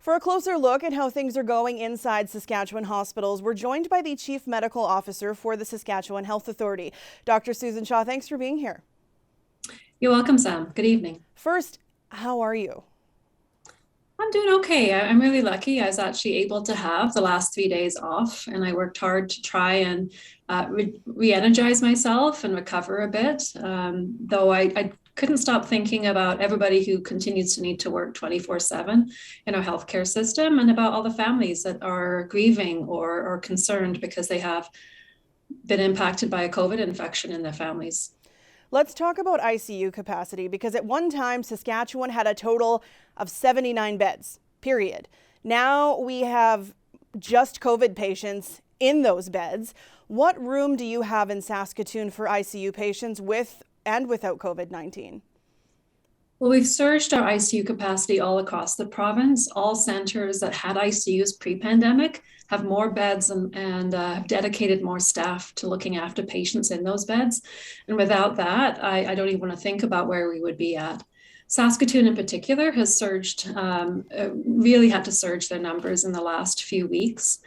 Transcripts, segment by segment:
For a closer look at how things are going inside Saskatchewan hospitals, we're joined by the Chief Medical Officer for the Saskatchewan Health Authority. Dr. Susan Shaw, thanks for being here. You're welcome, Sam. Good evening. First, how are you? I'm doing okay. I'm really lucky. I was actually able to have the last 3 days off, and I worked hard to try and re-energize myself and recover a bit. Though I couldn't stop thinking about everybody who continues to need to work 24/7 in our healthcare system, and about all the families that are grieving or concerned because they have been impacted by a COVID infection in their families. Let's talk about ICU capacity, because at one time Saskatchewan had a total of 79 beds, period. Now we have just COVID patients in those beds. What room do you have in Saskatoon for ICU patients with and without COVID-19? Well, we've surged our ICU capacity all across the province. All centers that had ICUs pre-pandemic have more beds and have dedicated more staff to looking after patients in those beds. And without that, I don't even want to think about where we would be at. Saskatoon in particular has surged, really had to surge their numbers in the last few weeks.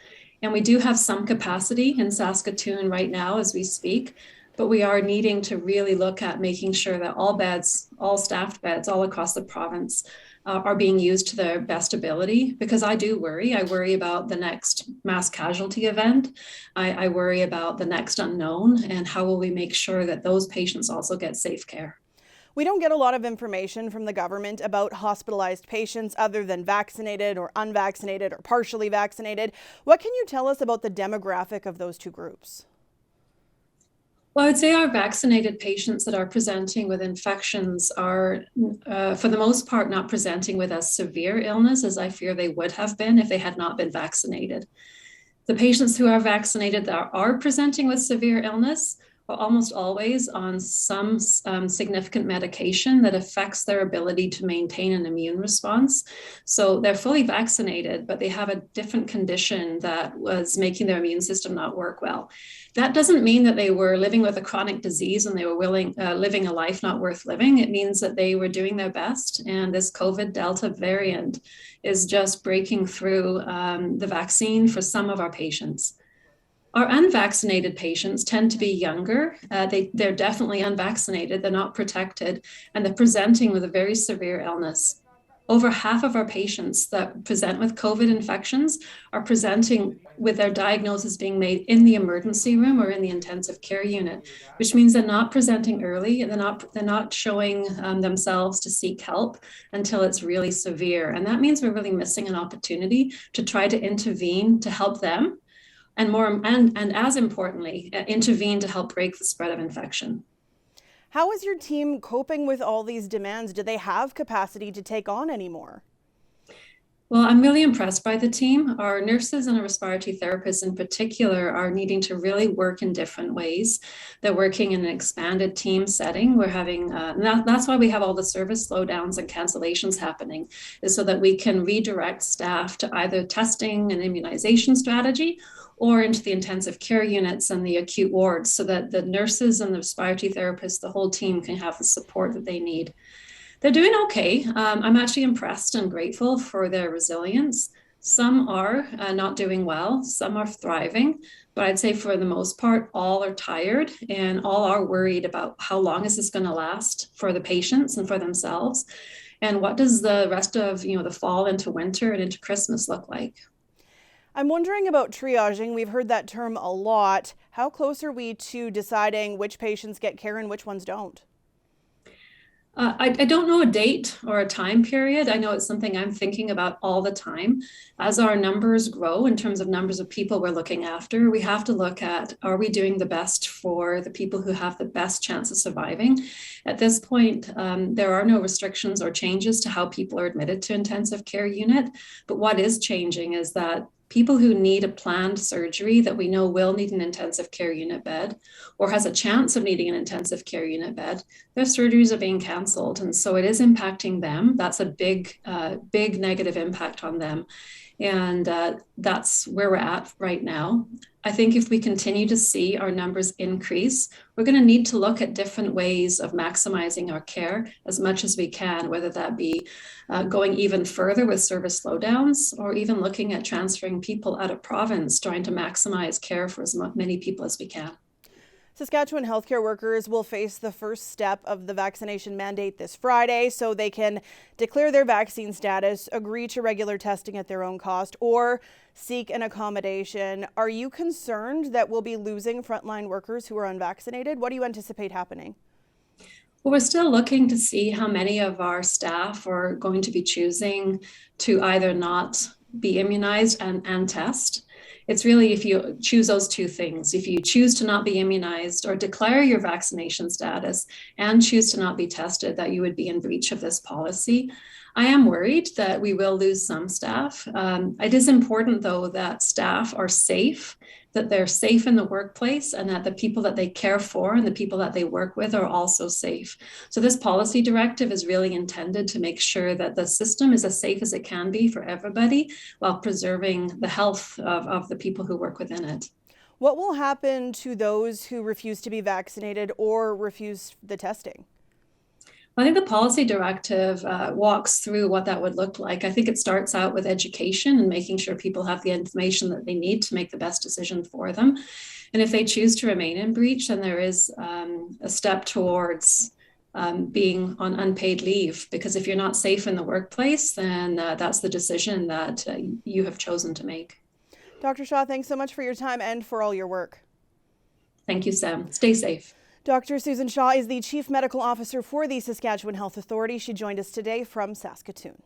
And we do have some capacity in Saskatoon right now as we speak, but we are needing to really look at making sure that all beds, all staffed beds all across the province are being used to their best ability, because I do worry. I worry about the next mass casualty event. I worry about the next unknown, and how will we make sure that those patients also get safe care. We don't get a lot of information from the government about hospitalized patients other than vaccinated or unvaccinated or partially vaccinated. What can you tell us about the demographic of those two groups? Well, I would say our vaccinated patients that are presenting with infections are, for the most part, not presenting with as severe illness as I fear they would have been if they had not been vaccinated. The patients who are vaccinated that are presenting with severe illness are almost always on some significant medication that affects their ability to maintain an immune response. So they're fully vaccinated, but they have a different condition that was making their immune system not work well. That doesn't mean that they were living with a chronic disease and they were living a life not worth living. It means that they were doing their best, and this COVID Delta variant is just breaking through the vaccine for some of our patients. Our unvaccinated patients tend to be younger. They're definitely unvaccinated, they're not protected, and they're presenting with a very severe illness. Over half of our patients that present with COVID infections are presenting with their diagnosis being made in the emergency room or in the intensive care unit, which means they're not presenting early, and they're not showing themselves to seek help until it's really severe. And that means we're really missing an opportunity to try to intervene to help them, and as importantly, intervene to help break the spread of infection. How is your team coping with all these demands? Do they have capacity to take on any more? Well, I'm really impressed by the team. Our nurses and our respiratory therapists in particular are needing to really work in different ways. They're working in an expanded team setting. We're having, that's why we have all the service slowdowns and cancellations happening, is so that we can redirect staff to either testing and immunization strategy or into the intensive care units and the acute wards, so that the nurses and the respiratory therapists, the whole team, can have the support that they need. They're doing okay. I'm actually impressed and grateful for their resilience. Some are not doing well, some are thriving, but I'd say for the most part, all are tired and all are worried about how long is this going to last for the patients and for themselves, and what does the rest of the fall into winter and into Christmas look like. I'm wondering about triaging. We've heard that term a lot. How close are we to deciding which patients get care and which ones don't? I don't know a date or a time period. I know it's something I'm thinking about all the time. As our numbers grow in terms of numbers of people we're looking after, we have to look at, are we doing the best for the people who have the best chance of surviving? At this point, there are no restrictions or changes to how people are admitted to intensive care unit. But what is changing is that people who need a planned surgery that we know will need an intensive care unit bed, or has a chance of needing an intensive care unit bed, their surgeries are being canceled. And so it is impacting them. That's a big negative impact on them. And that's where we're at right now. I think if we continue to see our numbers increase, we're going to need to look at different ways of maximizing our care as much as we can, whether that be going even further with service slowdowns or even looking at transferring people out of province, trying to maximize care for as many people as we can. Saskatchewan healthcare workers will face the first step of the vaccination mandate this Friday, so they can declare their vaccine status, agree to regular testing at their own cost, or seek an accommodation. Are you concerned that we'll be losing frontline workers who are unvaccinated? What do you anticipate happening? Well, we're still looking to see how many of our staff are going to be choosing to either not be immunized and test. It's really if you choose those two things, if you choose to not be immunized or declare your vaccination status and choose to not be tested, that you would be in breach of this policy. I am worried that we will lose some staff. It is important, though, that staff are safe, that they're safe in the workplace, and that the people that they care for and the people that they work with are also safe. So this policy directive is really intended to make sure that the system is as safe as it can be for everybody while preserving the health of the people who work within it. What will happen to those who refuse to be vaccinated or refuse the testing? I think the policy directive walks through what that would look like. I think it starts out with education and making sure people have the information that they need to make the best decision for them. And if they choose to remain in breach, then there is a step towards being on unpaid leave, because if you're not safe in the workplace, then that's the decision that you have chosen to make. Dr. Shaw, thanks so much for your time and for all your work. Thank you, Sam. Stay safe. Dr. Susan Shaw is the Chief Medical Officer for the Saskatchewan Health Authority. She joined us today from Saskatoon.